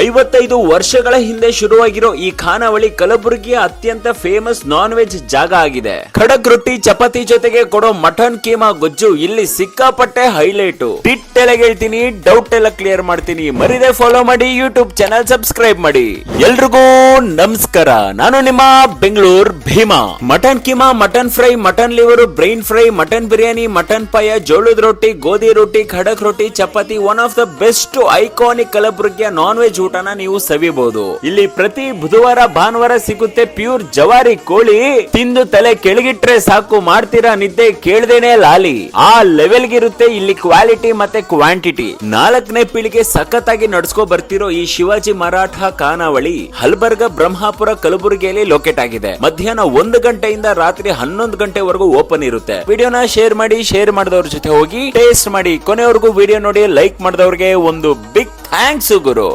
55 ವರ್ಷಗಳ ಹಿಂದೆ ಶುರುವಾಗಿರೋ ಈ ಖಾನಾವಳಿ ಕಲಬುರಗಿಯ ಅತ್ಯಂತ ಫೇಮಸ್ ನಾನ್ ವೆಜ್ ಜಾಗ ಆಗಿದೆ. ಖಡಕ್ ರೊಟ್ಟಿ ಚಪಾತಿ ಜೊತೆಗೆ ಕೊಡೋ ಮಟನ್ ಕೀಮಾ ಗೊಜ್ಜು ಇಲ್ಲಿ ಸಿಕ್ಕಾಪಟ್ಟೆ ಹೈಲೈಟ್. ಟಿಟ್ ಎಲ್ಲ ಹೇಳ್ತೀನಿ, ಡೌಟ್ ಎಲ್ಲ ಕ್ಲಿಯರ್ ಮಾಡ್ತೀನಿ. ಮರಿದೆ ಫಾಲೋ ಮಾಡಿ, ಯೂಟ್ಯೂಬ್ ಚಾನಲ್ ಸಬ್ಸ್ಕ್ರೈಬ್ ಮಾಡಿ. ಎಲ್ರಿಗೂ ನಮಸ್ಕಾರ, ನಾನು ನಿಮ್ಮ Bengaluru Bhima. Mutton keema, mutton fry, mutton liver, brain fry, mutton biryani, mutton paya, ಜೋಳದ ರೊಟ್ಟಿ, ಗೋಧಿ ರೊಟ್ಟಿ, ಖಡಕ್ ರೊಟ್ಟಿ, chapati, one of the best iconic ಕಲಬುರಗಿಯ ನಾನ್ ವೆಜ್ ಊಟನ ನೀವು ಸವಿಬಹುದು. ಇಲ್ಲಿ ಪ್ರತಿ ಬುಧವಾರ ಭಾನುವಾರ ಸಿಗುತ್ತೆ ಪ್ಯೂರ್ ಜವಾರಿ ಕೋಳಿ. ತಿಂದು ತಲೆ ಕೆಳಗಿಟ್ರೆ ಸಾಕು, ಮಾಡ್ತೀರಾ ನಿದ್ದೆ ಕೇಳ್ದೇನೆ ಲಾಲಿ. ಆ ಲೆವೆಲ್ ಗಿರುತ್ತೆ ಇಲ್ಲಿ ಕ್ವಾಲಿಟಿ ಮತ್ತೆ ಕ್ವಾಂಟಿಟಿ. 4ನೇ ಪೀಳಿಗೆ ಸಖತ್ತಾಗಿ ನಡ್ಸ್ಕೊ ಬರ್ತಿರೋ ಈ ಶಿವಾಜಿ ಮರಾಠ ಖಾನಾವಳಿ ಹಲ್ಬರ್ಗ ಬ್ರಹ್ಮಾಪುರ ಕಲಬುರಗಿಯಲ್ಲಿ ಲೊಕೇಟ್ ಆಗಿದೆ. ಮಧ್ಯಾಹ್ನ 1 ಗಂಟೆಯಿಂದ ರಾತ್ರಿ 11 ಗಂಟೆವರೆಗೂ ಓಪನ್ ಇರುತ್ತೆ. ವಿಡಿಯೋನ ಶೇರ್ ಮಾಡಿ, ಶೇರ್ ಮಾಡಿದವ್ರ ಜೊತೆ ಹೋಗಿ ಟೇಸ್ಟ್ ಮಾಡಿ. ಕೊನೆವರೆಗೂ ವಿಡಿಯೋ ನೋಡಿ ಲೈಕ್ ಮಾಡಿದವ್ರಿಗೆ ಒಂದು ಬಿಗ್ ಥ್ಯಾಂಕ್ಸ್ ಗುರು.